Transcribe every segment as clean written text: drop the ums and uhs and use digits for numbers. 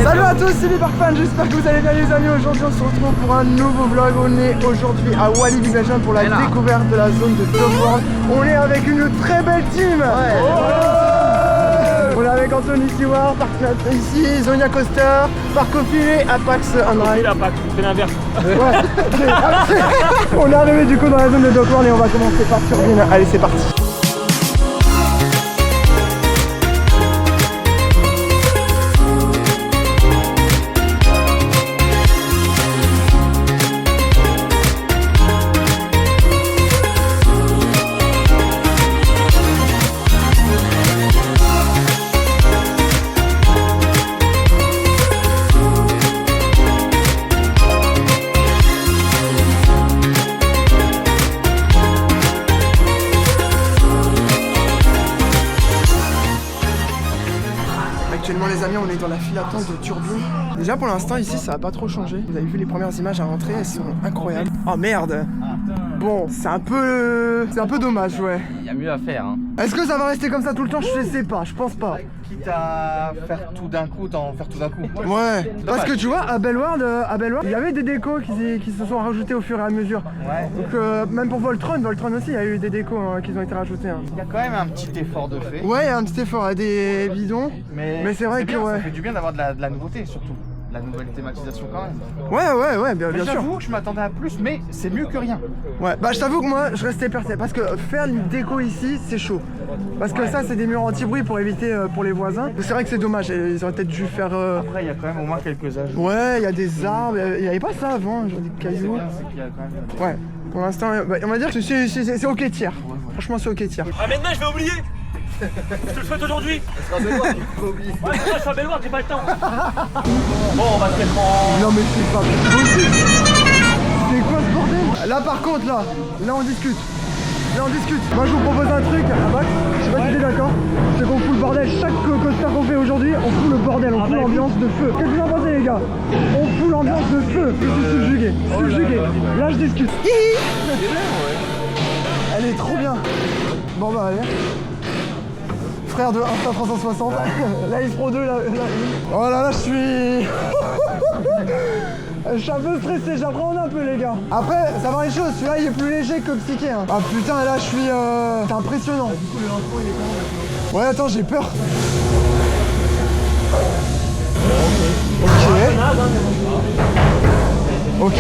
Salut à tous, c'est les Barfans, j'espère que vous allez bien les amis. Aujourd'hui on se retrouve pour un nouveau vlog. On est aujourd'hui à Walibi Belgium pour la découverte de la zone de Dog World. On est avec une très belle team. On est avec Anthony Stewart, Park ici, Zonia Coaster, Parco Filet, Apax Unride. Apax, c'est l'inverse. On est arrivé du coup dans la zone de Dog World et on va commencer par Turbine. Allez, c'est parti. Actuellement les amis, on est dans la file d'attente de Turbine. Déjà pour l'instant ici ça va pas trop changer. Vous avez vu les premières images à rentrer, elles sont incroyables. Oh merde. Bon, c'est un peu dommage, ouais. Il y a mieux à faire, hein. Est-ce que ça va rester comme ça tout le temps? Je sais pas, je pense pas. Quitte à faire tout d'un coup, t'en faire tout d'un coup. Ouais, parce que tu vois, à Bellward, il y avait des décos qui se sont rajoutés au fur et à mesure. Ouais. Donc même pour Voltron aussi, il y a eu des décos qui ont été rajoutés. Hein. Il y a quand même un petit effort de fait. Ouais, il y a un petit effort, il y a des bidons. Mais c'est vrai que bien, ouais. Ça fait du bien d'avoir de la nouveauté surtout. La nouvelle thématisation quand même. Ouais, bien sûr. J'avoue que je m'attendais à plus, mais c'est mieux que rien. Ouais, bah je t'avoue que moi je restais perplexe parce que faire une déco ici c'est chaud. Parce que ça c'est des murs anti-bruit pour éviter pour les voisins. C'est vrai que c'est dommage, ils auraient peut-être dû faire. Après il y a quand même au moins quelques ajouts. Ouais, il y a des arbres, il n'y avait pas ça avant, genre des cailloux. Ouais, pour l'instant, on va dire que c'est ok tiers. Franchement c'est ok tiers. Ah maintenant je vais oublier. Je te le souhaite aujourd'hui. Ça sera Bellward, faut pas oublier. Ouais, je suis à Bellward, j'ai pas le temps. Bon, on va se mettre en... Non mais c'est pas possible. C'est quoi ce bordel? Là par contre là on discute. Moi je vous propose un truc, Abax, je sais pas si t'es d'accord. C'est qu'on fout le bordel, chaque coaster qu'on fait aujourd'hui, on fout le bordel, on fout l'ambiance de feu. Qu'est-ce que vous en pensez les gars? On fout l'ambiance de feu. Je suis subjugué. Là je discute. Elle est trop bien. Bon bah allez. Frère de Insta 360, là il se prend 2, là. Oh là là, je suis un peu stressé, j'appréhende un peu les gars. Après, ça va les choses, celui-là il est plus léger que Psyché. Hein. Ah putain, là je suis... C'est impressionnant. Du coup le lancement il est comment? Ouais, attends, j'ai peur. Ok.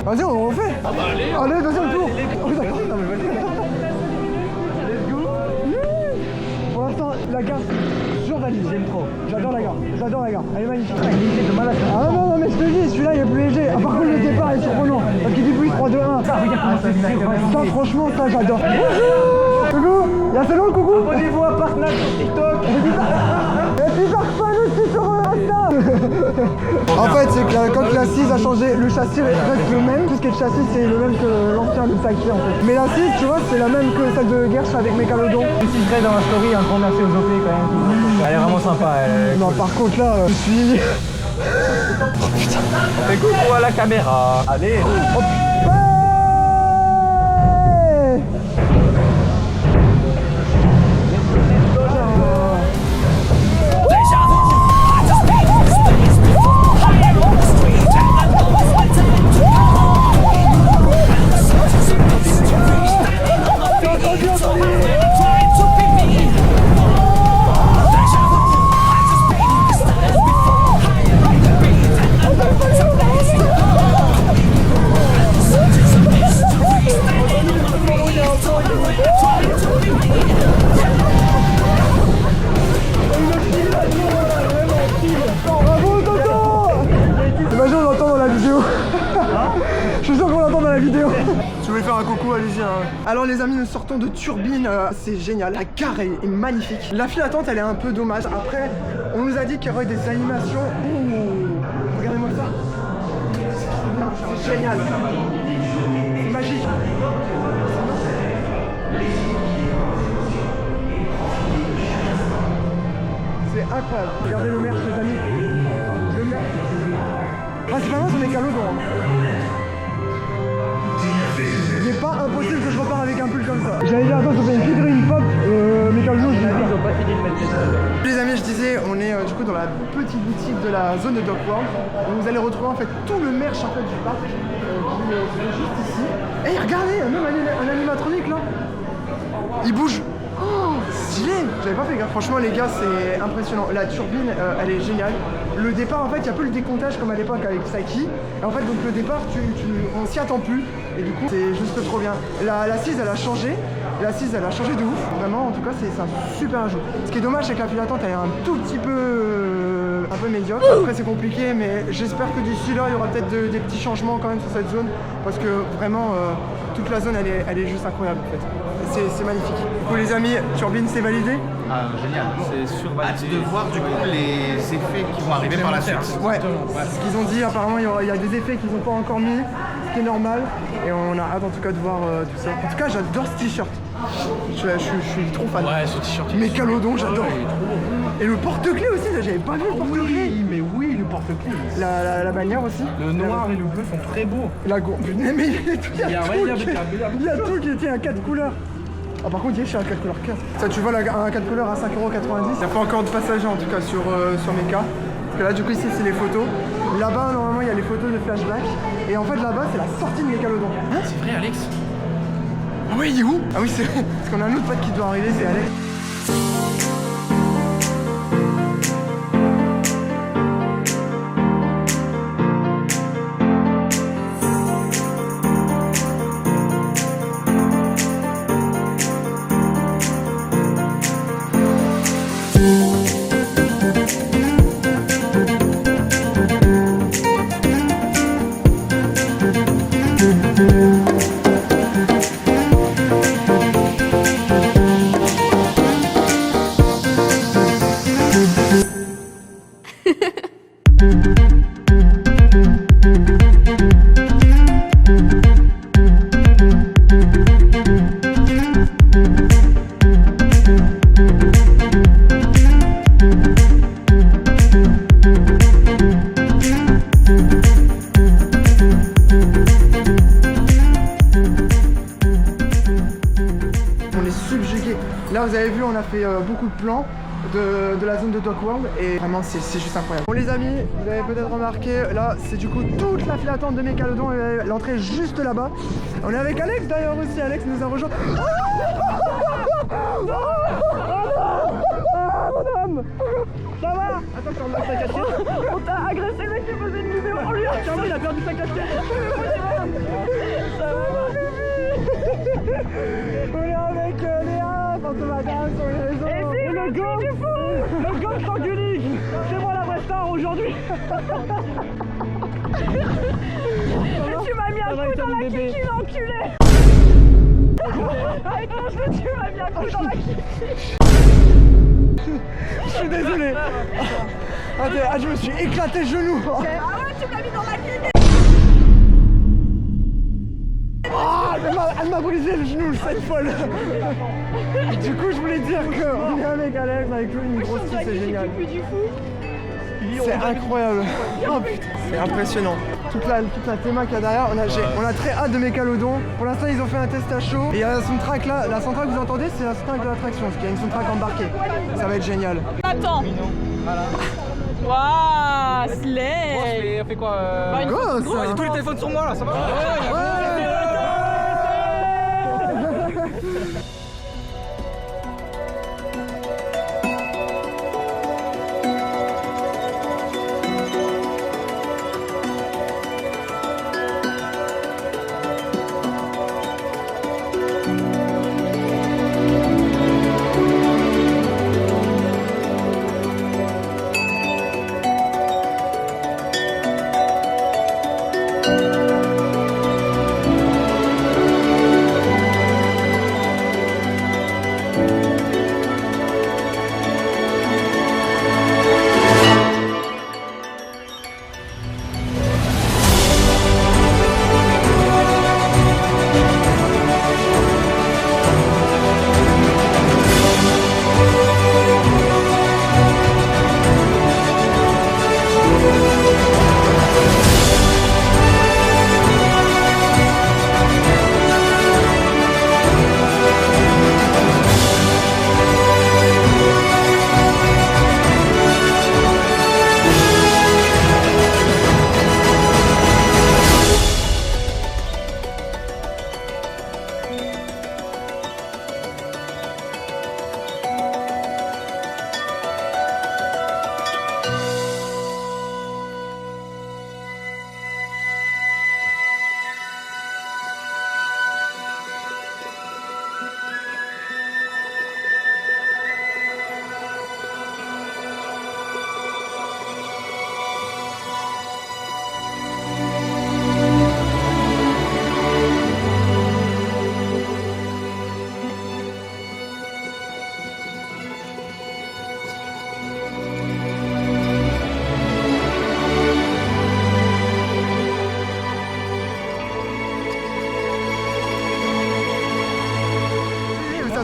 Vas-y, on refait. Ah bah allez, deuxième tour. Oh, d'accord. Non, mais vas-y. Let's go. Pour l'instant, la gare, je valide. J'aime trop. J'adore la gare. Elle est magnifique. Ah non, mais je te dis, celui-là il est plus léger. Ah, par contre, le départ est surprenant. Parce qu'il dit plus 3, 2, 1. Ça, franchement, ça j'adore. Bonjour. Coucou. Y'a Selon, coucou. Abonnez-vous à Partnage sur TikTok. Et puis Barfan aussi sur Insta. En fait, c'est que quand l'assise a changé, le châssis reste le même. Tout ce qui est châssis, c'est le même que l'ancien de Saki en fait. Mais l'assise, tu vois, c'est la même que celle de Gersh avec Mécalodon. Je préciserai dans la story un grand merci aux OP quand même. Elle est vraiment sympa. Non, par contre là, je suis... Oh putain. Fais coucou à la caméra. Allez. Oh putain. voulez faire un coucou, allez-y. Hein. Alors les amis, nous sortons de Turbine, c'est génial, la gare est magnifique. La file d'attente elle est un peu dommage. Après, on nous a dit qu'il y aurait des animations. Ouh, regardez-moi ça. C'est génial. C'est magique. C'est incroyable. Regardez le merch les amis. Le merch. Principalement sur les calodons. Il n'est pas impossible que je repars avec un pull comme ça. J'allais dire attends, ça fait une figurine pop, mais calodons je dis pas fini de mettre les amis, je disais, on est du coup dans la petite boutique de la zone de Dock World. Vous allez retrouver en fait tout le merch en fait du parc qui est juste ici. Et regardez, même un animatronique là. Il bouge. Oh, stylé. J'avais pas fait gaffe. Franchement les gars, c'est impressionnant. La turbine, elle est géniale. Le départ, en fait, il n'y a plus le décomptage comme à l'époque avec Psyche. Et en fait, donc le départ, on s'y attend plus. Et du coup, c'est juste trop bien. L'assise, elle a changé. L'assise, elle a changé de ouf. Vraiment, en tout cas, c'est un super ajout. Ce qui est dommage, c'est que la file d'attente, elle est un tout petit peu médiocre. Après, c'est compliqué, mais j'espère que d'ici là, il y aura peut-être des petits changements quand même sur cette zone. Parce que vraiment, toute la zone, elle est juste incroyable, en fait. C'est magnifique. Du coup, les amis, turbine, c'est validé? Ah, génial, c'est survalidé. Hâte de voir du coup les effets qui vont arriver par la suite. Ouais, ce qu'ils ont dit, apparemment il y a des effets qu'ils n'ont pas encore mis, ce qui est normal. Et on a hâte en tout cas de voir tout ça. En tout cas, j'adore ce t-shirt. Je suis trop fan. Ouais, ce t-shirt. Mégalodon, j'adore. Et le porte-clés aussi, j'avais pas vu le porte-clés. Oui, mais oui, le porte-clés. La bannière aussi. Le noir et le bleu sont très beaux. La gourde. Mais il y a tout qui était un 4 couleurs. Ah par contre il est chez un 4 couleurs 4. Ça tu vois un 4 couleurs à 5,90 €. Il n'y a pas encore de passagers en tout cas sur Meka. Parce que là du coup ici c'est les photos. Là-bas normalement il y a les photos de flashback. Et en fait là-bas c'est la sortie de Mégalodon. Hein, c'est vrai Alex? Ah ouais il est où? Ah oui c'est vrai. Parce qu'on a un autre pote qui doit arriver, c'est Alex. Là vous avez vu on a fait beaucoup de plans de la zone de Dock World et vraiment c'est juste incroyable. Bon les amis, vous avez peut-être remarqué, là c'est du coup toute la file d'attente de Mégalodon et l'entrée est juste là-bas. On est avec Alex d'ailleurs aussi, Alex nous a rejoint. Non, mon homme. Ça va? Attends, tu remontes sa casquette. On t'a agressé le mec qui faisait une vidéo en lui. Tiens, il a perdu sa casquette. Ça va on est avec Léa, Fantomadame sur les réseaux. Et le gosse sanguinique. C'est moi la vraie star aujourd'hui. Tu m'as mis un coup dans la kiki, l'enculé. Avec ton cheveu, tu m'as mis un coup dans la kiki. Je suis désolé. Ah, je me suis éclaté le genou. Ah ouais, tu m'as mis dans la kiki. Ah, elle m'a brisé le genou, cette folle. Du coup, je voulais dire qu'on est avec Alex, avec lui, une grosse fille, c'est génial. C'est incroyable. Oh putain, c'est impressionnant. Toute la théma qu'il y a derrière, on a très hâte de Mégalodon. Pour l'instant, ils ont fait un test à chaud. Et il y a la soundtrack là, la soundtrack que vous entendez, c'est la soundtrack de l'attraction, parce qu'il y a une soundtrack embarquée. Ça va être génial. Attends. Waouh, slay. On fait quoi Gosse, hein. tous les téléphones sur moi là, ça va?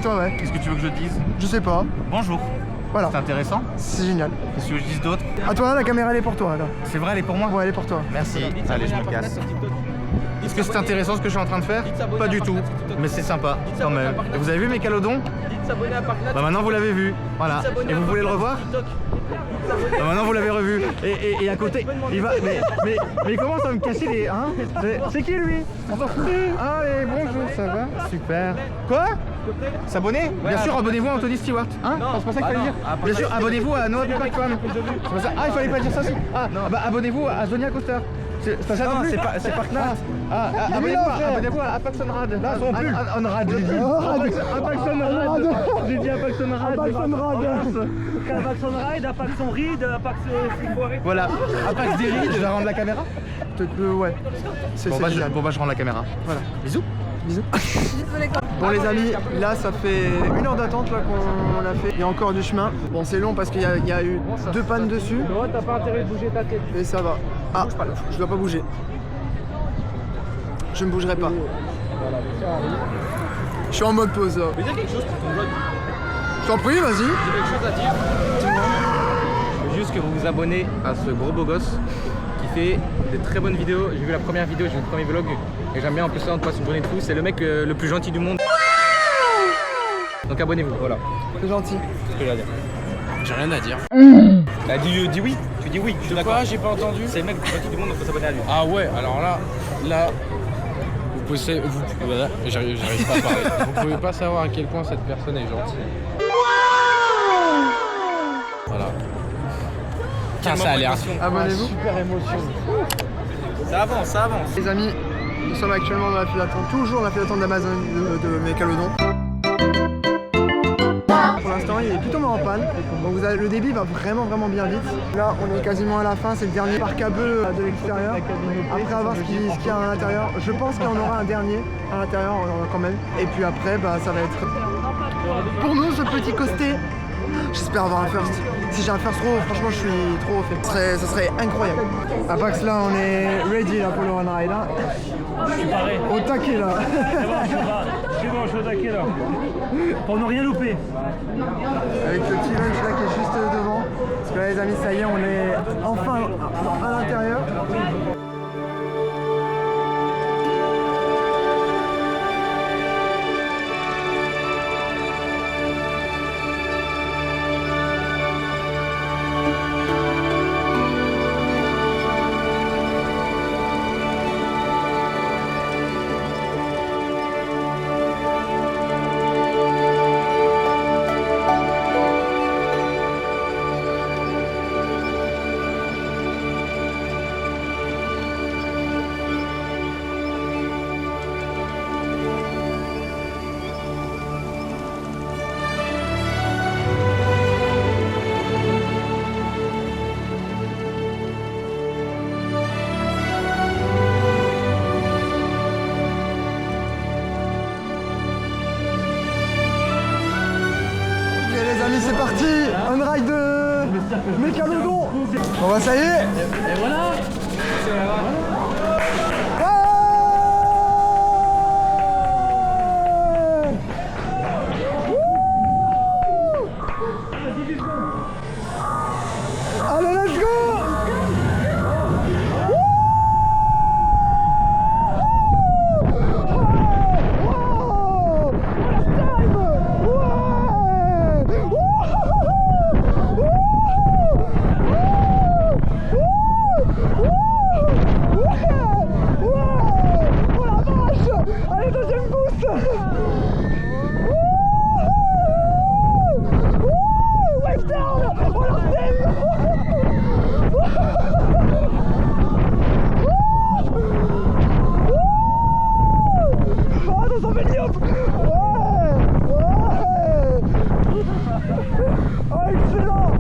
toi, ouais. Qu'est-ce que tu veux que je dise? Je sais pas. Bonjour. Voilà. C'est intéressant. C'est génial. Qu'est-ce que je dise d'autre? À toi, la caméra, elle est pour toi, là. C'est vrai, elle est pour moi? Ouais, elle est pour toi. Merci. Allez, je me casse. Est-ce que c'est intéressant ce que je suis en train de faire? Pas du tout. Mais c'est sympa, quand même. Et vous avez vu mes calodons? Bah maintenant vous l'avez vu. Voilà. Et vous voulez le revoir? Bah maintenant vous l'avez revu. Et à côté, il va. Mais il commence à me casser les. Hein? C'est qui lui? On s'en fout. Allez, bonjour, ça va? Super. Quoi? S'abonner? Bien sûr, abonnez-vous à Anthony Stewart. Hein? C'est pas ça qu'il fallait dire? Bien sûr, abonnez-vous à Noah Pipakwan. C'est pas ça. Ah, il fallait pas dire ça aussi. Ah, bah abonnez-vous à Zonia Coaster. C'est pas ça non plus? C'est pas classe. Abonnez-vous à Apax Onrad. Là, son pull. Onrad, j'ai dit. Apax Onrad. J'ai dit Apax Onrad. Apax Onrad. Apax Onride, Apax Onride, Apax Foiré. Voilà. Apax des rides. Je vais rendre la caméra? Ouais. C'est génial. Bon bah je rends la caméra. Voilà. Bisous. Bisous. Bon les amis, là ça fait 1 heure d'attente là qu'on a fait. Il y a encore du chemin. Bon c'est long parce qu'il y a eu 2 pannes dessus. Ouais, t'as pas intérêt de bouger ta tête. Et ça va. Ah, je dois pas bouger. Je ne bougerai pas. Je suis en mode pause là. Mais il y a quelque chose pour ton vlog. Je t'en prie, vas-y. J'ai quelque chose à dire. Je veux juste que vous vous abonnez à ce gros beau gosse qui fait des très bonnes vidéos. J'ai vu la première vidéo, j'ai vu le premier vlog et j'aime bien en plus ça, on passe une journée de fou. C'est le mec le plus gentil du monde. Donc abonnez-vous, voilà. C'est gentil. C'est ce que j'ai à dire. J'ai rien à dire. Bah dis oui, tu dis oui, je suis d'accord. Quoi? J'ai pas entendu. C'est le mec le plus gentil du monde, donc faut s'abonner à lui. Ah ouais, alors là, voilà, j'arrive pas à parler. Vous pouvez pas savoir à quel point cette personne est gentille. Voilà. Putain, ça a l'air Abonnez-vous. super émotion. Ça avance, ça avance. Les amis, nous sommes actuellement dans la file d'attente, toujours dans la file d'attente d'Amazon de Mécalodon. Pour l'instant, il est plutôt en panne. Donc le débit va vraiment bien vite. Là, on est quasiment à la fin, c'est le dernier parc à bœufs de l'extérieur. Après avoir ce qu'il y a à l'intérieur, je pense qu'il y en aura un dernier à l'intérieur quand même. Et puis après, bah, ça va être pour nous ce petit costé. J'espère avoir un first. Si j'ai un first row, franchement, je suis trop fait. Ça serait incroyable. Apax, là, on est ready là, pour le one ride. Hein. Je suis paré. Au taquet là. C'est bon, je suis au taquet là. Pour ne rien louper. Avec le petit lunch là qui est juste devant. Parce que là, les amis, ça y est, on est enfin à l'intérieur. C'est parti, un ride de Mécalodon. Bon bah ça y est. Et voilà. Allez, let's go. Allez, deuxième boost. Wave down. On leur ah, dans un Béliop. Oh, excellent.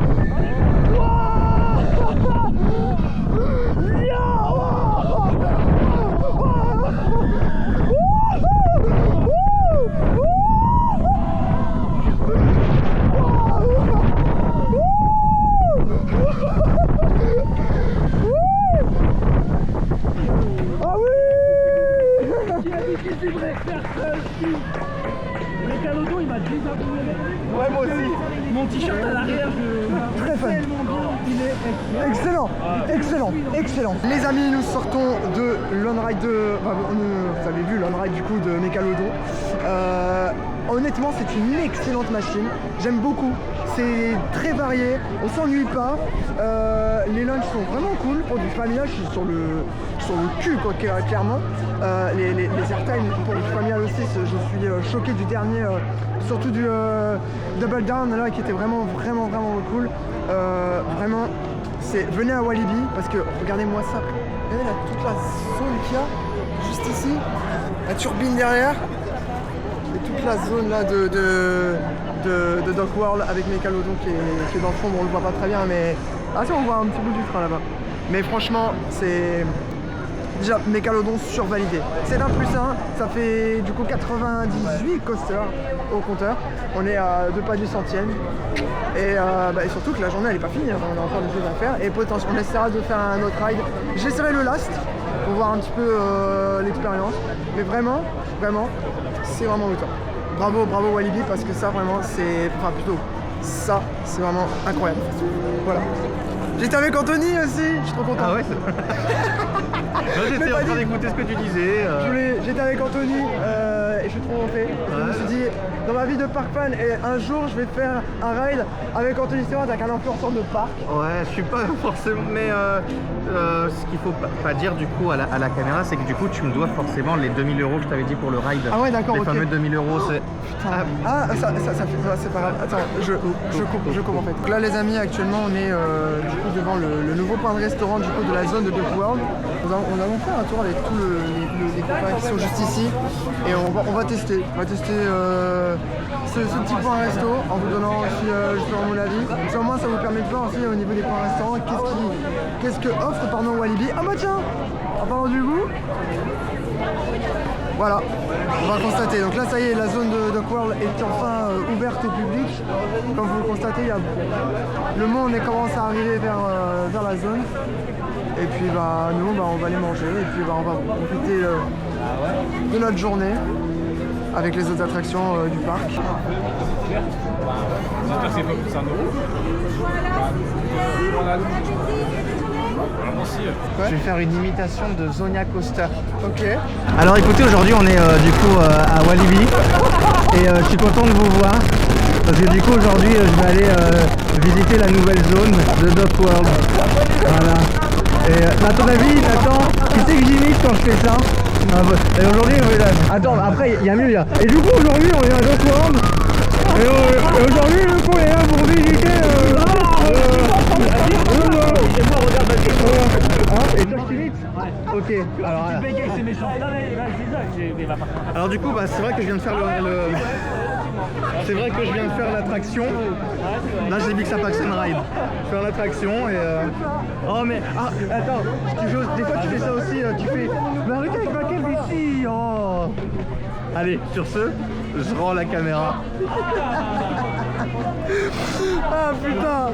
Mécalodon, il m'a désabonné. Ouais, moi aussi. Mon t-shirt à l'arrière, Très fun. Excellent, excellent, excellent. Les amis, nous sortons de l'on-ride vous avez vu l'on-ride du coup de Mécalodon. Honnêtement, c'est une excellente machine. J'aime beaucoup. C'est très varié, on s'ennuie pas. Les lunchs sont vraiment cool pour du familial. Je suis sur le cul quoi, clairement. Les airtime pour du familial aussi, je suis choqué du dernier, surtout du Double Down là qui était vraiment cool. Vraiment, venez à Walibi parce que regardez-moi ça. Regardez là, toute la zone qu'il y a juste ici, la turbine derrière et toute la zone là de Dock World avec Mécalodon qui est dans le fond. Bon, on le voit pas très bien, mais ah si, on voit un petit bout du train là-bas. Mais franchement, c'est déjà Mécalodon survalidé. C'est un plus 1, ça fait du coup 98 coasters au compteur. On est à 2 pas du centième. Et surtout que la journée elle est pas finie, hein. On a encore des choses à faire. Et potentiellement, on essaiera de faire un autre ride. J'essaierai le last pour voir un petit peu l'expérience. Mais vraiment, c'est vraiment le top. Bravo Walibi parce que ça vraiment c'est. Enfin plutôt, ça c'est vraiment incroyable. Voilà. J'étais avec Anthony aussi, je suis trop content. Ah ouais. Moi j'étais en train d'écouter ce que tu disais. J'étais avec Anthony et je suis trop fait. Je me suis dit, dans ma vie de park fan, et un jour je vais faire un ride avec Anthony Stewart, avec un influenceur de parc. Ouais, je suis pas forcément, mais ce qu'il faut pas dire du coup à la caméra, c'est que du coup tu me dois forcément les 2000 € que je t'avais dit pour le ride. Ah ouais, d'accord, les ok. fameux 2000 €, c'est... Ça c'est pas grave. Attends, je coupe en fait. Donc là les amis, actuellement on est du coup devant le nouveau point de restaurant du coup de la zone de Dock World. On allons faire un tour avec tous les copains qui sont juste ici et on va tester. On va tester ce petit point resto en vous donnant aussi justement mon avis. Au moins ça vous permet de voir aussi au niveau des points restaurants qu'est-ce que offre Walibi. Ah bah tiens, en parlant du goût. Voilà, on va constater. Donc là, ça y est, la zone de Dock World est enfin ouverte au public. Comme vous le constatez, le monde commence à arriver vers la zone. Et puis nous, on va aller manger. Et puis on va profiter de notre journée avec les autres attractions du parc. J'espère que c'est pas plus d'1 €. Je vais faire une imitation de Zonia Coaster. Ok. Alors écoutez, aujourd'hui on est du coup à Walibi et je suis content de vous voir parce que du coup aujourd'hui je vais aller visiter la nouvelle zone de Dock World. Voilà. Et à ton avis, Nathan, tu sais que j'imite quand je fais ça? Et aujourd'hui, attends, après il y a mieux. Et du coup aujourd'hui on est à Dock World et aujourd'hui du coup on est là pour visiter. Et toi je t'imite? Ok, alors du coup c'est vrai que je viens de faire c'est vrai que je viens de faire l'attraction. Là j'ai dit que ça passe une ride. Je fais l'attraction et oh mais attends, des fois tu fais ça aussi, tu fais. Mais arrêtez avec ma cam ici. Oh. Allez, sur ce, je rends la caméra. Ah putain.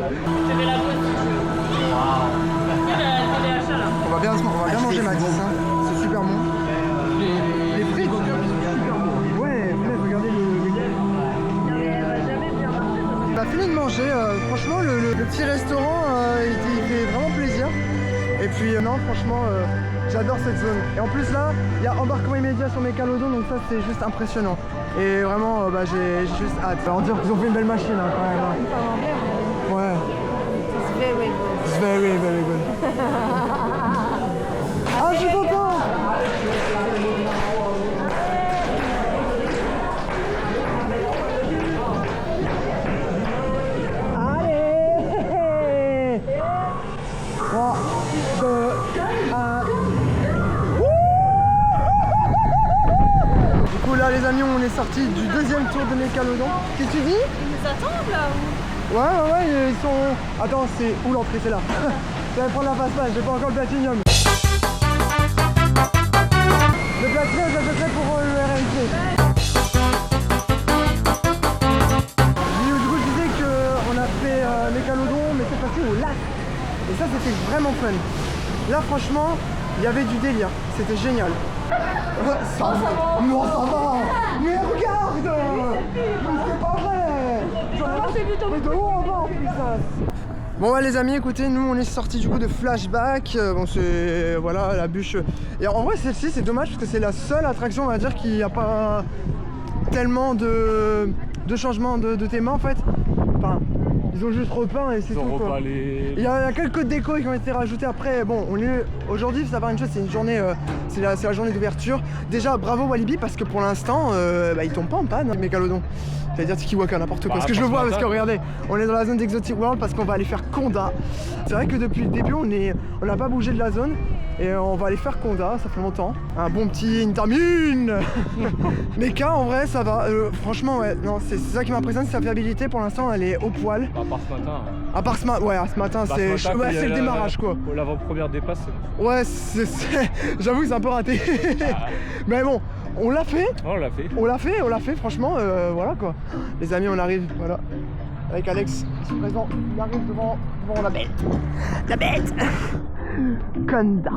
On va bien manger Max, hein. C'est super bon. Les frites, super bon. Ouais, regardez le. On a fini de manger, franchement le petit restaurant il fait vraiment plaisir. Et puis non, franchement j'adore cette zone. Et en plus là, il y a embarquement immédiat sur Mécalodon, donc ça c'est juste impressionnant. Et vraiment j'ai juste hâte. On dirait qu'ils ont fait une belle machine hein, quand même. Hein. Ouais. It's very good. Ah, je suis content! Allez! 3, 2, 1. Du coup là les amis, on est sorti du deuxième tour de Mécalodon. Qu'est-ce que tu dis? Ils nous attendent là ou... Ouais, ils sont... Attends, c'est où l'entrée? C'est là. Je vais prendre la face-page, j'ai pas encore le platinium. Le platinium, je le ferai pour le RMC. Du coup, je disais qu'on a fait Mécalodon, mais cette fois-ci au lac. Et ça, c'était vraiment fun. Là, franchement, il y avait du délire. C'était génial. Ça va. Non, ça va. Mais regarde. Mais c'est pas vrai. Mais de haut en bas en plus ça. Bon ouais les amis, écoutez, nous on est sortis du coup de Flashback. Bon c'est... voilà la bûche. Et en vrai celle-ci c'est dommage parce que c'est la seule attraction on va dire qu'il n'y a pas tellement de changements de thème en fait. Enfin, ils ont juste repeint et c'est tout quoi. Il y a quelques décos qui ont été rajoutés après. Bon, on est aujourd'hui, ça va une chose, c'est une journée, c'est la journée d'ouverture. Déjà, bravo Walibi parce que pour l'instant, bah, ils tombent pas en panne, hein, Mégalodon. C'est-à-dire Tiki Waka, n'importe quoi. Parce que je le vois, parce que regardez, on est dans la zone d'Exotic World parce qu'on va aller faire Conda. C'est vrai que depuis le début, on n'a pas bougé de la zone et on va aller faire Conda, ça fait longtemps. Un bon petit Intermune. Mecha, en vrai, ça va. Franchement, ouais, non, c'est ça qui m'impressionne, sa fiabilité pour l'instant, elle est au poil. À part ce matin. À part ce matin, ouais, ce matin, c'est le démarrage quoi. L'avant-première dépasse. Ouais, j'avoue, c'est un peu raté. Mais bon. On l'a fait. On l'a fait, franchement, voilà quoi. Les amis, on arrive, voilà. Avec Alex, ici présent, on arrive devant la bête. La bête. Conda.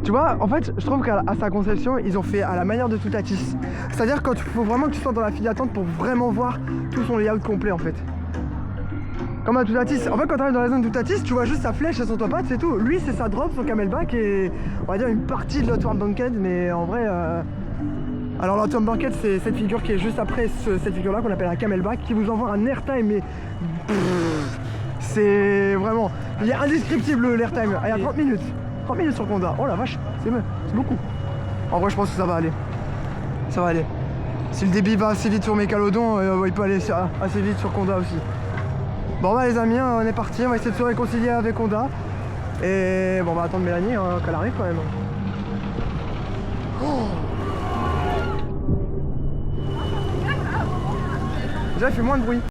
Tu vois, en fait, je trouve qu'à sa conception, ils ont fait à la manière de Toutatis. C'est-à-dire qu'il faut vraiment que tu sois dans la file d'attente pour vraiment voir tout son layout complet en fait. Comme à Toutatis, en fait quand tu arrives dans la zone de Toutatis, tu vois juste sa flèche et son top hat, c'est tout. Lui c'est sa drop, son camelback et on va dire une partie de l'Outward Banquet, mais en vrai... Alors l'Outward Banquet c'est cette figure qui est juste après cette figure là qu'on appelle un camelback qui vous envoie un airtime mais... C'est vraiment... Il est indescriptible l'airtime, il y a 30 minutes. 30 minutes sur Conda, oh la vache, c'est beaucoup. En vrai je pense que ça va aller. Ça va aller. Si le débit va assez vite sur Mégalodon, il peut aller assez vite sur Conda aussi. Bon bah les amis, on est parti, on va essayer de se réconcilier avec Conda. Et bon on va attendre Mélanie qu'elle arrive quand même. Oh. Déjà il fait moins de bruit.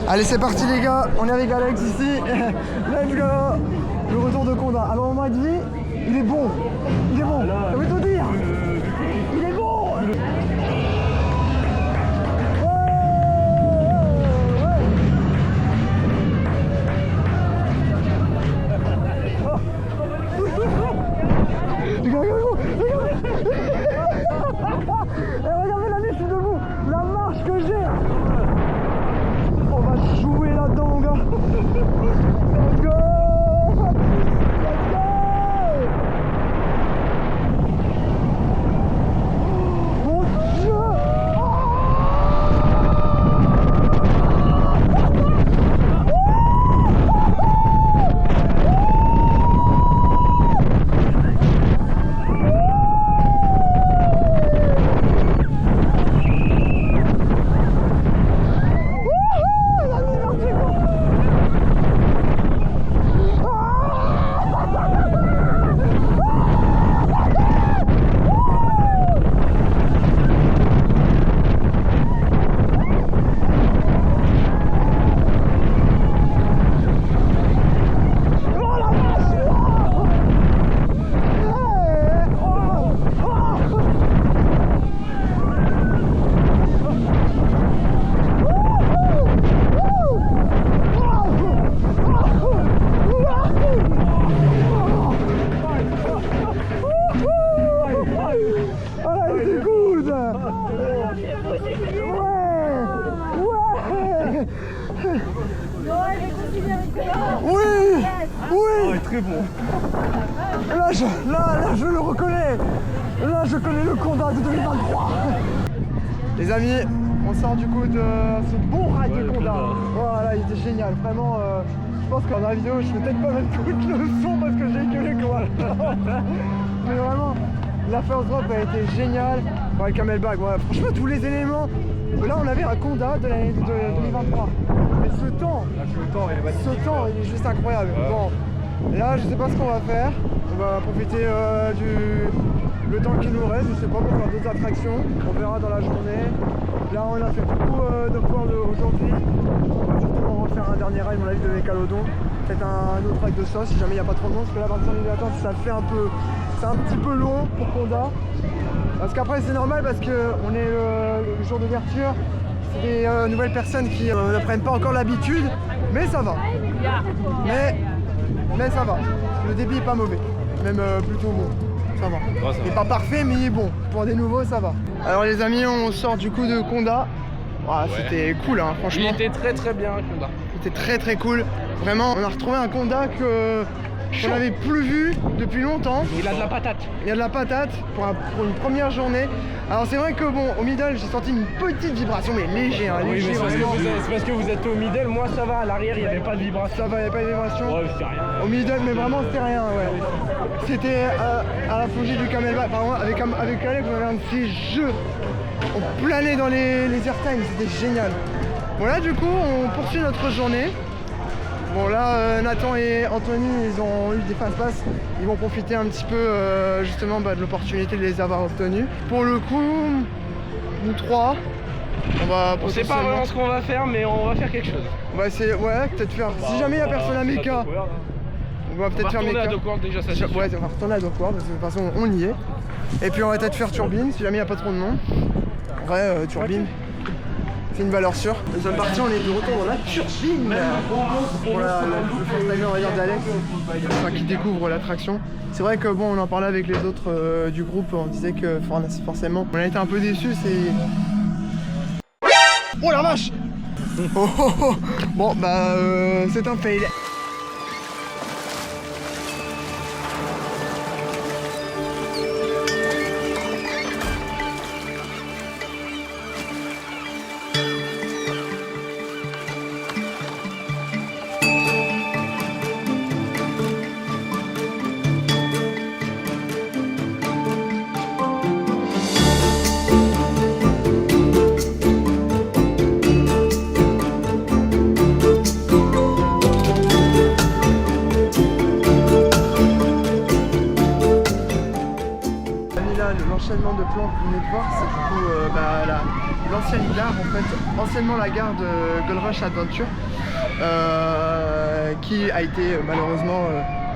Allez c'est parti les gars, on est avec Alex ici. Let's go. Le retour de Conda. Alors on m'a dit, il est bon. Il est bon, ça veut tout dire. Il est bon. Regardez la nuit, je suis debout. La marche que j'ai. On va jouer là-dedans mon gars. Let's go. Mon Dieu. Oui, oui. est très bon. Là, je le reconnais. Là, je connais le Conda de 2023. Les amis, on sort du coup de ce bon ride de Conda. Voilà, il était génial. Vraiment, je pense que dans la vidéo, je vais peut-être pas mettre tout le son parce que j'ai gueulé quoi. Mais vraiment, la first drop a été géniale. Ouais, camelback, ouais. Franchement, tous les éléments. Là, on avait un Conda de l'année 2023. Mais ce temps, il est juste incroyable. Ouais. Bon, là, je sais pas ce qu'on va faire. On va profiter le temps qu'il nous reste. Je sais pas, pour faire d'autres attractions. On verra dans la journée. Là, on a fait beaucoup de points aujourd'hui. On va certainement refaire un dernier ride, mon avis, de Mégalodon. Peut-être un autre ride de sauce si jamais il n'y a pas trop de monde. Parce que là, 25 minutes d'attente, ça fait un peu. C'est un petit peu long pour Conda. Parce qu'après, c'est normal parce qu'on est le jour d'ouverture. C'est des nouvelles personnes qui ne prennent pas encore l'habitude. Mais ça va. Mais ça va. Le débit est pas mauvais. Même plutôt bon. Ça va. Ouais, ça Il est va. pas parfait, mais bon, pour des nouveaux, ça va. Alors les amis, on sort du coup de Condat. Ah, c'était cool, hein, franchement. Il était très bien, Condat. C'était très cool. Vraiment, on a retrouvé un Condat qu'on n'avait plus vu depuis longtemps. Il a de la patate. Il y a de la patate pour une première journée. Alors c'est vrai que bon, au middle, j'ai senti une petite vibration, mais léger, hein, Oui, léger. mais c'est vraiment. parce que vous êtes au middle, moi ça va, à l'arrière il n'y avait pas de vibration. Ça va, il n'y avait pas de vibration. Ouais, c'est rien. Au middle, mais vraiment c'était rien, ouais. C'était à la plongée du camelback. Par contre, avec Caleb, on avait un de ces jeux. On planait dans les airtime, c'était génial. Bon là du coup, on poursuit notre journée. Bon là, Nathan et Anthony, ils ont eu des fast-pass. Ils vont profiter un petit peu justement de l'opportunité de les avoir obtenus. Pour le coup, nous trois, On sait pas vraiment ce qu'on va faire, mais on va faire quelque chose. on va essayer, ouais, peut-être faire. Si jamais il n'y a personne à Meka, on va peut-être faire retourner Meka. à Dockward déjà, ça c'est sûr. Ouais, on va retourner à Dockward, parce que de toute façon on y est. Et puis on va peut-être faire Turbine, si jamais il n'y a pas trop de monde. En vrai, Turbine, c'est une valeur sûre. Deuxième partie, on est de retour dans la Turbine. Pour le first timer, on va dire, d'Alex, enfin, qui découvre l'attraction. C'est vrai que bon, on en parlait avec les autres du groupe, on disait que forcément, on a été un peu déçus, c'est... Oh la vache. Oh, oh, oh. Bon bah c'est un fail. L'enchaînement de plans que vous venez de voir, c'est du coup l'ancienne gare, en fait, anciennement la gare de Gold Rush Adventure, qui a été malheureusement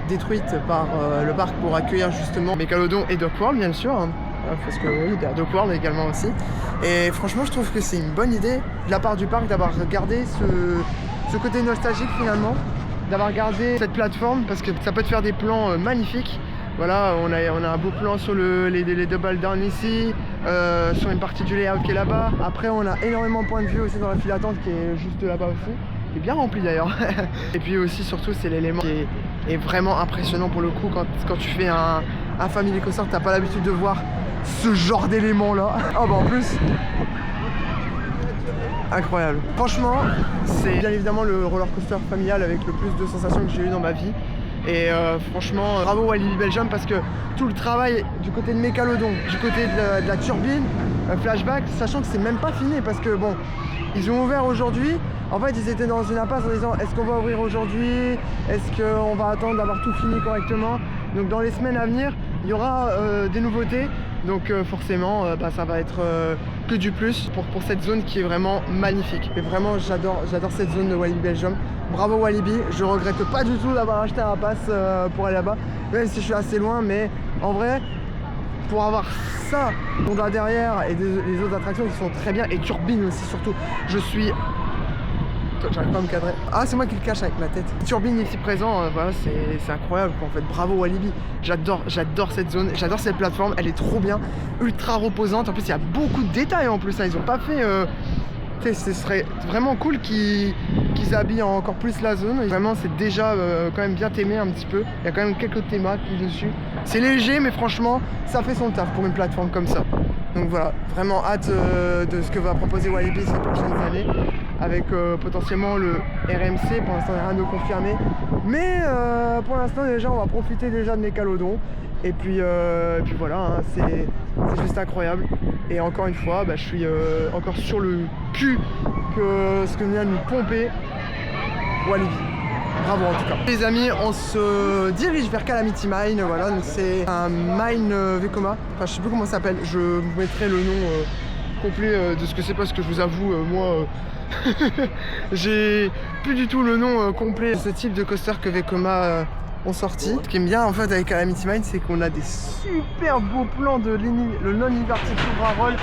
détruite par le parc pour accueillir justement Mégalodon et Dockward, bien sûr, hein, parce que oui, il y a Dockward également aussi. Et franchement, je trouve que c'est une bonne idée de la part du parc d'avoir gardé ce côté nostalgique finalement, d'avoir gardé cette plateforme, parce que ça peut te faire des plans magnifiques. Voilà, on a un beau plan sur les double down ici, sur une partie du layout qui est là-bas. Après, on a énormément de points de vue aussi dans la file d'attente qui est juste là-bas aussi, qui est bien rempli d'ailleurs. Et puis aussi, surtout, c'est l'élément qui est vraiment impressionnant pour le coup quand tu fais un family coaster, t'as pas l'habitude de voir ce genre d'éléments là. Oh bah en plus, incroyable. Franchement, c'est bien évidemment le roller coaster familial avec le plus de sensations que j'ai eu dans ma vie. Et franchement, bravo Walibi Belgium, parce que tout le travail du côté de Mégalodon, du côté de la turbine, flashback, sachant que c'est même pas fini, parce que bon, ils ont ouvert aujourd'hui. En fait, ils étaient dans une impasse en disant est-ce qu'on va ouvrir aujourd'hui, est-ce qu'on va attendre d'avoir tout fini correctement. Donc dans les semaines à venir, il y aura des nouveautés. Donc forcément, ça va être que du plus pour cette zone qui est vraiment magnifique. Et vraiment, j'adore cette zone de Walibi Belgium. Bravo Walibi, je regrette pas du tout d'avoir acheté un pass pour aller là-bas, même si je suis assez loin, mais en vrai, pour avoir ça, on a derrière et les autres attractions qui sont très bien, et Turbine aussi surtout, je suis... J'arrive pas à me cadrer. Ah, c'est moi qui le cache avec ma tête. Turbine ici présent, voilà, c'est incroyable quoi, en fait. Bravo Walibi. J'adore cette zone, j'adore cette plateforme, elle est trop bien, ultra reposante. En plus, il y a beaucoup de détails en plus, hein. Ils ont pas fait... ce serait vraiment cool qu'ils habillent encore plus la zone. Vraiment, c'est déjà quand même bien témé un petit peu. Il y a quand même quelques thématiques dessus. C'est léger, mais franchement, ça fait son taf pour une plateforme comme ça. Donc voilà, vraiment hâte de ce que va proposer Walibi ces prochaines années, avec potentiellement le RMC. Pour l'instant, il n'y a rien de confirmé, mais pour l'instant déjà on va profiter déjà de Mégalodon, et puis voilà, hein, c'est juste incroyable. Et encore une fois, je suis encore sur le cul que ce que vient de nous pomper Walibi. Bravo en tout cas. Les amis, on se dirige vers Calamity Mine. Voilà, c'est un mine Vekoma. Enfin, je sais plus comment ça s'appelle. Je vous mettrai le nom complet de ce que c'est, parce que je vous avoue, moi, j'ai plus du tout le nom complet de ce type de coaster que Vekoma ont sorti. Ce qui est bien en fait avec Calamity Mine, c'est qu'on a des super beaux plans de le non-inverted Cobra Roll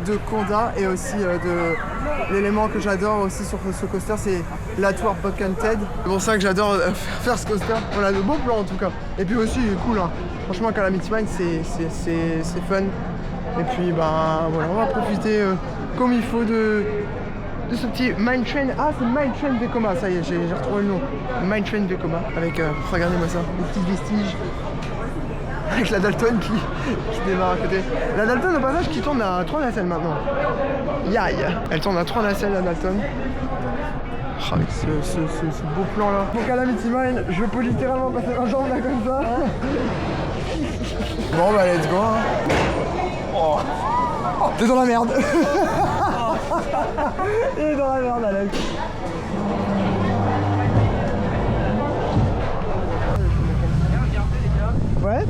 de Conda et aussi de l'élément que j'adore aussi sur ce coaster, c'est la tour Buckenhead. C'est pour ça que j'adore faire ce coaster. On a de beaux plans en tout cas. Et puis aussi il est cool, hein. Franchement Calamity Mine c'est fun. Et puis bah voilà, on va profiter comme il faut de ce petit Mine Train. Ah, c'est Mine Train Vekoma, ça y est, j'ai retrouvé le nom. Mine Train Vekoma avec, regardez-moi ça, des petits vestiges. Avec la Dalton qui démarre à côté. La Dalton au passage qui tourne à 3 nacelles maintenant. Yaï. Elle tourne à 3 nacelles la Dalton. Oh, avec ce beau plan là. Pour Calamity Mine, je peux littéralement passer ma jambe là comme ça. Bon bah let's go. Oh. T'es dans la merde. Il est dans la merde Alex. Ouais.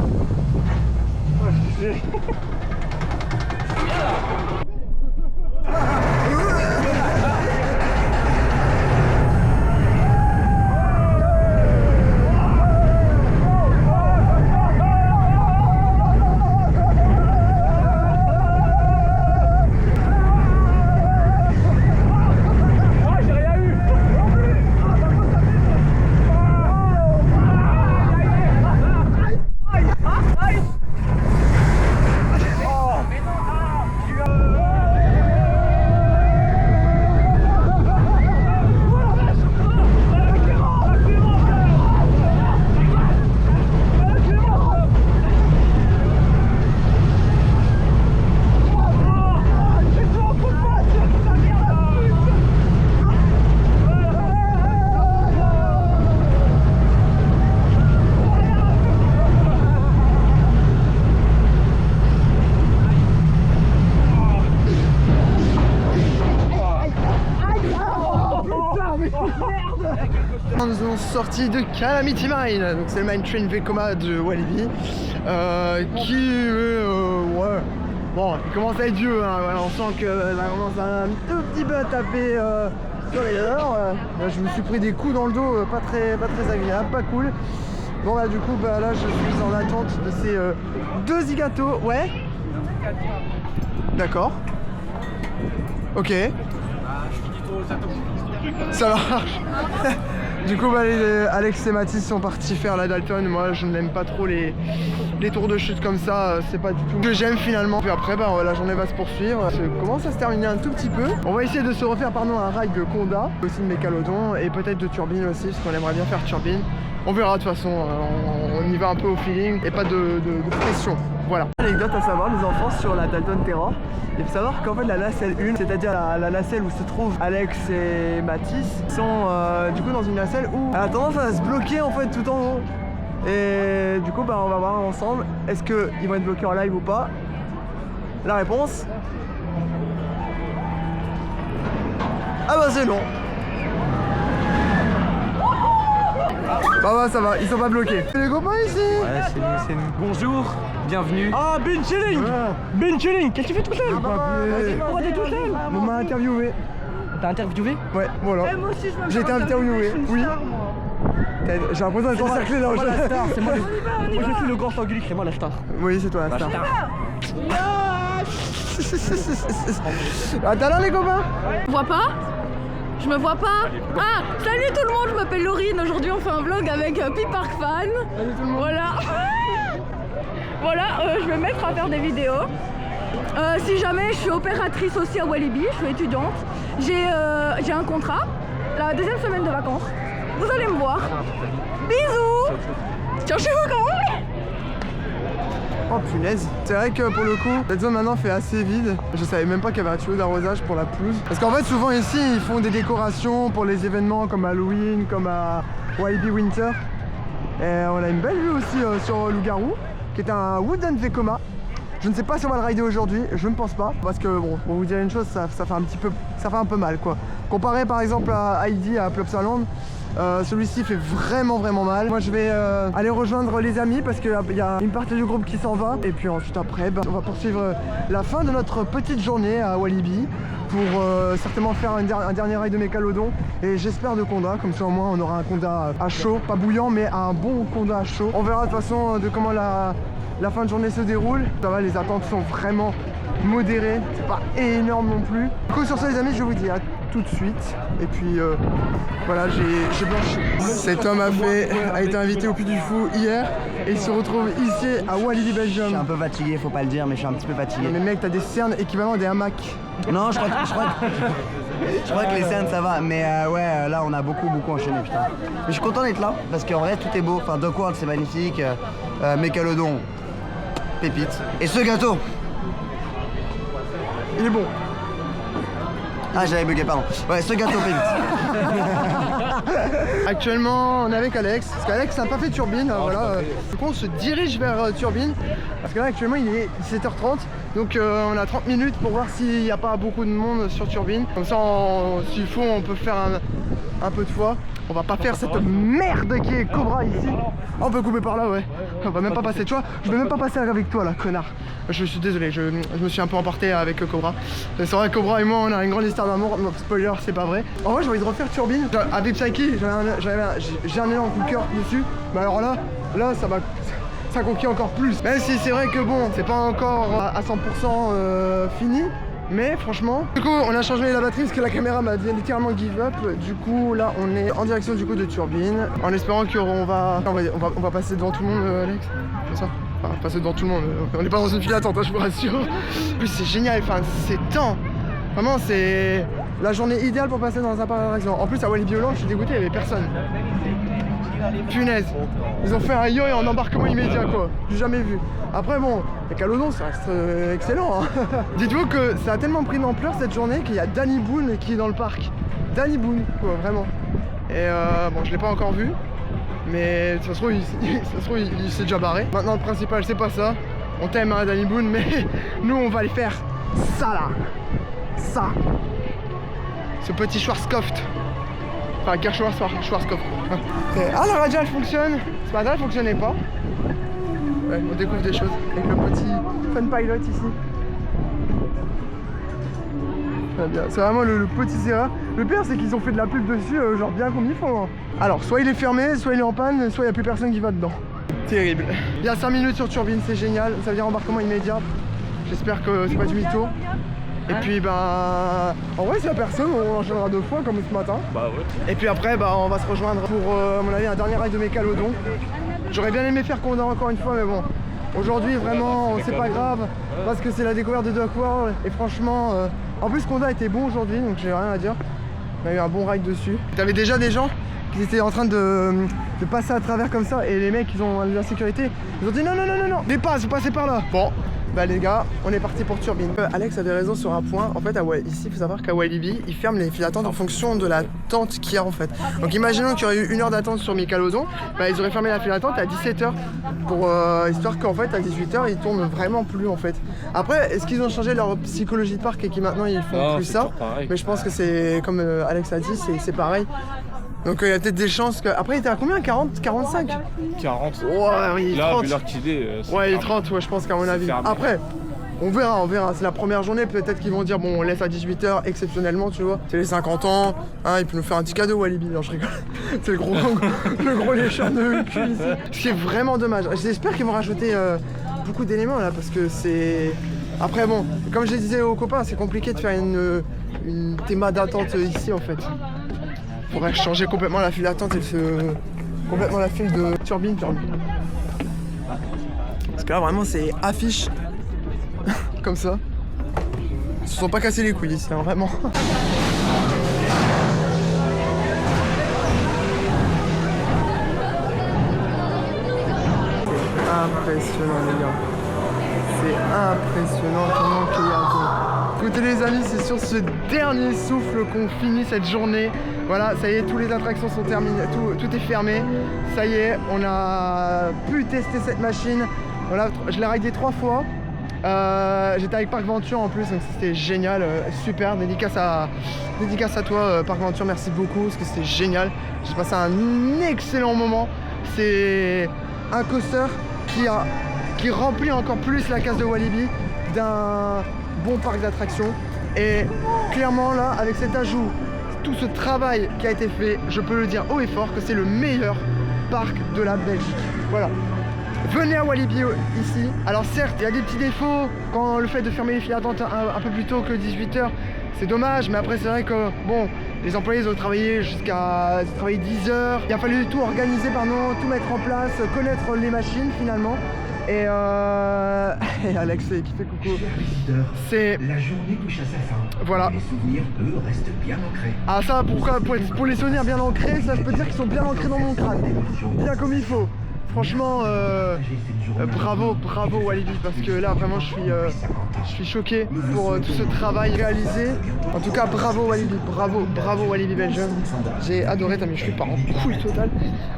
Nous avons sorti de Calamity Mine, donc c'est le Mine Train Vekoma de Walibi, qui ouais, bon, il commence à être vieux, hein, voilà, on sent que ça commence un tout petit peu à taper sur les heures. Je me suis pris des coups dans le dos, pas très agréable, pas cool. Bon bah du coup bah là je suis en attente de ces deux zigatos, ouais. D'accord. Ok. Ça marche. Du coup bah, Alex et Mathis sont partis faire la Dalton. Moi je n'aime pas trop les tours de chute comme ça, c'est pas du tout ce que j'aime finalement. Puis après bah, la journée va se poursuivre, ça commence à se terminer un tout petit peu. On va essayer de se refaire pardon un ride de Conda, aussi de Mécalodon et peut-être de Turbine aussi parce qu'on aimerait bien faire Turbine. On verra de toute façon, on y va un peu au feeling et pas de pression. Voilà. Anecdote à savoir, les enfants sur la Dalton Terror. Il faut savoir qu'en fait la nacelle 1, c'est-à-dire la nacelle où se trouvent Alex et Mathis, sont du coup dans une nacelle où elle a tendance à se bloquer en fait tout en haut. Et du coup bah, on va voir ensemble, est-ce qu'ils vont être bloqués en live ou pas. La réponse... Ah bah c'est non. Bah ça va, ils sont pas bloqués. Les copains ici. Ouais, c'est nous. Bonjour, bienvenue. Ah, Ben Chilling. Ben Chilling, qu'est-ce que tu fais tout seul? Pourquoi t'es tout seul? On m'a interviewé. T'as interviewé? Ouais, voilà. Moi aussi, je J'ai été interviewé, oui. J'ai l'impression d'être encerclé là. C'est moi la star, c'est moi le... Moi je suis le grand sangulique, c'est moi la star. Oui, c'est toi la star. Ah, t'as l'air les copains? Je vois pas? Je me vois pas? Ah, salut tout le monde, je m'appelle Laurine. Aujourd'hui on fait un vlog avec P-Park Fan. Salut tout le monde. Voilà. Voilà, je vais me mettre à faire des vidéos. Si jamais je suis opératrice aussi à Walibi, je suis étudiante. J'ai un contrat, la deuxième semaine de vacances. Vous allez me voir. Bisous. Ciao chez vous comment? Oh punaise. C'est vrai que pour le coup, cette zone maintenant fait assez vide. Je savais même pas qu'il y avait un tuyau d'arrosage pour la pelouse. Parce qu'en fait souvent ici ils font des décorations pour les événements comme Halloween, comme à Walibi Winter. Et on a une belle vue aussi sur Loup-Garou, qui est un Wooden Vekoma. Je ne sais pas si on va le rider aujourd'hui, je ne pense pas. Parce que bon, pour vous dire une chose, ça fait un peu mal quoi. Comparé par exemple à Heidi à Plopsaland, Celui-ci fait vraiment mal. Moi je vais aller rejoindre les amis parce qu'il y a une partie du groupe qui s'en va. Et puis ensuite après, on va poursuivre la fin de notre petite journée à Walibi pour certainement faire un dernier raid de Mécalodon. Et j'espère de Conda, comme ça au moins on aura un Conda à chaud, pas bouillant mais un bon Conda à chaud. On verra de toute façon de comment la fin de journée se déroule. Ça va, les attentes sont vraiment modérées, c'est pas énorme non plus. Du coup sur ça les amis, je vous dis à tout de suite. Et puis voilà, j'ai blanchi. Cet homme a été invité au Puy du Fou hier et il se retrouve ici à Walibi Belgium. Je suis un peu fatigué, faut pas le dire, mais je suis un petit peu fatigué. Mais mec, t'as des cernes équivalents à des hamacs. Non, je crois que les scènes ça va, mais ouais, là on a beaucoup enchaîné, putain. Mais je suis content d'être là, parce qu'en vrai tout est beau. Enfin, Duck World c'est magnifique, Mécalodon, pépite. Et ce gâteau, il est bon. Ah, j'avais bugué, pardon. Ouais, ce gâteau pépite. Actuellement, on est avec Alex, parce qu'Alex n'a pas fait Turbine, voilà. Du coup, on se dirige vers Turbine, parce que là, actuellement, il est 17h30, donc on a 30 minutes pour voir s'il n'y a pas beaucoup de monde sur Turbine. Comme ça, s'il faut, on peut faire un peu de fois. On va pas faire cette merde qui est Cobra ici. Oh, on peut couper par là, ouais. On va même pas passer, tu vois. Je vais même pas passer avec toi, là, connard. Je suis désolé, je me suis un peu emporté avec Cobra. C'est vrai, Cobra et moi, on a une grande histoire d'amour. Non, spoiler, c'est pas vrai. En vrai, j'ai envie de refaire Turbine. Avec Psyche, j'ai un énorme coup de cœur dessus. Mais alors là, ça conquiert encore plus. Même si c'est vrai que bon, c'est pas encore à 100% fini. Mais franchement, du coup on a changé la batterie parce que la caméra m'a littéralement give up. Du coup là on est en direction du coup de Turbine, en espérant qu'on va passer devant tout le monde, Alex. C'est ça, enfin passer devant tout le monde. On n'est pas dans une file d'attente, hein, je vous rassure. En plus c'est génial, enfin c'est temps. Vraiment c'est la journée idéale pour passer dans un parc d'attractions. En plus à Walibi Holland je suis dégoûté, il n'y avait personne. Punaise, ils ont fait un yo et en embarquement immédiat quoi, j'ai jamais vu. Après bon, Mécalodon ça reste excellent hein. Dites-vous que ça a tellement pris d'ampleur cette journée qu'il y a Danny Boone qui est dans le parc. Danny Boone quoi, vraiment. Et bon je l'ai pas encore vu, mais ça se trouve il s'est déjà barré. Maintenant le principal c'est pas ça, on t'aime hein, Danny Boone, mais nous on va aller faire ça là. Ça. Ce petit Schwarzkopf. Enfin, Schwarzkopf. Ah, la radio elle fonctionne. Ce matin elle fonctionnait pas. Ouais, on découvre des choses avec le petit Fun Pilot ici. Très bien, c'est vraiment le petit Serra. Le pire c'est qu'ils ont fait de la pub dessus, genre bien comme il faut. Hein. Alors, soit il est fermé, soit il est en panne, soit il n'y a plus personne qui va dedans. Terrible. Il y a 5 minutes sur Turbine, c'est génial. Ça veut dire embarquement immédiat. J'espère que c'est pas du mytho. Et puis bah en vrai s'il y a personne on enchaînera 2 fois comme ce matin. Bah ouais. Et puis après bah on va se rejoindre pour à mon avis un dernier raid de Mécalodon. J'aurais bien aimé faire Conda encore une fois mais bon. Aujourd'hui vraiment c'est pas grave parce que c'est la découverte de Duck World et franchement en plus Conda était bon aujourd'hui donc j'ai rien à dire. On a eu un bon ride dessus. T'avais déjà des gens qui étaient en train de passer à travers comme ça et les mecs ils ont de la sécurité. Ils ont dit non, vous passez par là. Bon. Bah les gars, on est parti pour Turbine. Alex avait raison sur un point. En fait, ici, il faut savoir qu'à Walibi, ils ferment les files d'attente en fonction de la tente qu'il y a en fait. Donc imaginons qu'il y aurait eu 1 heure d'attente sur Mécalodon, bah ils auraient fermé la file d'attente à 17h pour histoire qu'en fait à 18h ils tournent vraiment plus en fait. Après, est-ce qu'ils ont changé leur psychologie de parc et que maintenant ils font plus ça? Mais je pense que c'est comme Alex a dit, c'est pareil. Donc il y a peut-être des chances que. Après il était à combien? 40? 45? 40. Ouais, oui, là, 30. vu l'heure qu'il est. Ouais, il est 30, ouais, je pense qu'à mon avis. fermé. Après, on verra. C'est la première journée, peut-être qu'ils vont dire bon, on laisse à 18h exceptionnellement, tu vois. C'est les 50 ans, hein, il peut nous faire un petit cadeau Walibi. Non, je rigole. C'est le gros lécheur de cul ici. Ce qui est vraiment dommage. J'espère qu'ils vont rajouter beaucoup d'éléments là, parce que c'est. Après, bon, comme je disais aux copains, c'est compliqué de faire une théma d'attente ici en fait. Faudrait changer complètement la file d'attente et complètement la file de Turbine. Parce que là vraiment c'est affiche comme ça. Ils se sont pas cassés les couilles ici, hein, vraiment. Impressionnant les gars. C'est impressionnant comment qu'il y a. Écoutez les amis, c'est sur ce dernier souffle qu'on finit cette journée. Voilà, ça y est, toutes les attractions sont terminées, tout est fermé. Ça y est, on a pu tester cette machine. Voilà, je l'ai ridé 3 fois. J'étais avec Parc Venture en plus, donc c'était génial, super. Dédicace à toi Parc Venture, merci beaucoup parce que c'était génial. J'ai passé un excellent moment. C'est un coaster qui remplit encore plus la case de Walibi d'un bon parc d'attractions. Et clairement là, avec cet ajout, tout ce travail qui a été fait, je peux le dire haut et fort que c'est le meilleur parc de la Belgique. Voilà. Venez à Walibi ici. Alors certes, il y a des petits défauts quand le fait de fermer les files d'attente un peu plus tôt que 18 h, c'est dommage, mais après c'est vrai que bon, les employés ils ont travaillé jusqu'à 10 h. Il a fallu tout organiser, tout mettre en place, connaître les machines finalement. Et Alex qui fait coucou. C'est la journée touche à sa fin. Voilà. Les souvenirs, eux, restent bien ancrés. Ah ça, pourquoi pour les souvenirs bien ancrés, ça je peux dire qu'ils sont bien ancrés dans mon crâne. Bien comme il faut. Franchement, bravo Walibi, parce que là vraiment je suis choqué pour tout ce travail réalisé. En tout cas bravo Walibi, bravo Walibi Belgium. J'ai adoré, je suis pas en couille totale.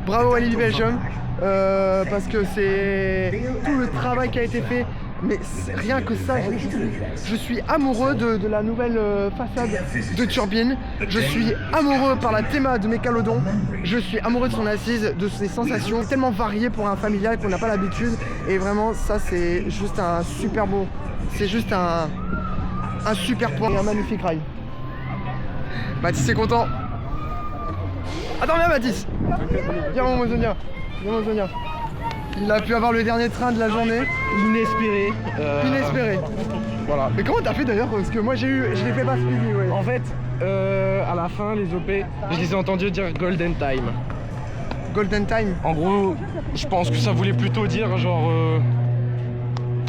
Bravo Walibi Belgium, parce que c'est tout le travail qui a été fait. Mais rien que ça, je suis amoureux de la nouvelle façade de turbine. Je suis amoureux par la théma de Mécalodon. Je suis amoureux de son assise, de ses sensations tellement variées pour un familial qu'on n'a pas l'habitude. Et vraiment, ça c'est juste un super beau. C'est juste un super point et un magnifique rail. Mathis est content. Attends, viens Mathis. Viens mon Mozonia. Il a pu avoir le dernier train de la journée. Inespéré. Voilà. Mais comment t'as fait d'ailleurs? Parce que moi je l'ai fait pas suivi, ouais. En fait, à la fin, les OP, je les ai entendus dire Golden Time. Golden Time. En gros, je pense que ça voulait plutôt dire genre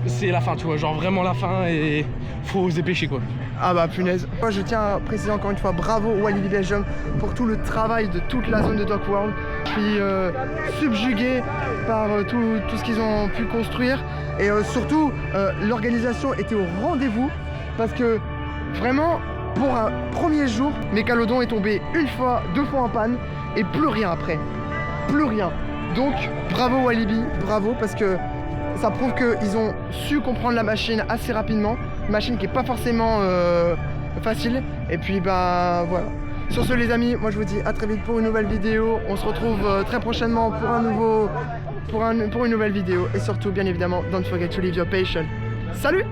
c'est la fin, tu vois, genre vraiment la fin et faut se dépêcher quoi. Ah bah punaise. Moi je tiens à préciser encore une fois bravo Walibi Belgium pour tout le travail de toute la zone de Dock World. Je suis subjugué par tout ce qu'ils ont pu construire et surtout l'organisation était au rendez-vous parce que vraiment pour un premier jour Mécalodon est tombé une fois, 2 fois en panne et plus rien après. Plus rien. Donc bravo Walibi, bravo parce que ça prouve qu'ils ont su comprendre la machine assez rapidement. Une machine qui n'est pas forcément facile. Et puis bah voilà. Sur ce les amis, moi je vous dis à très vite pour une nouvelle vidéo. On se retrouve très prochainement pour une nouvelle vidéo. Et surtout bien évidemment, don't forget to leave your passion. Salut!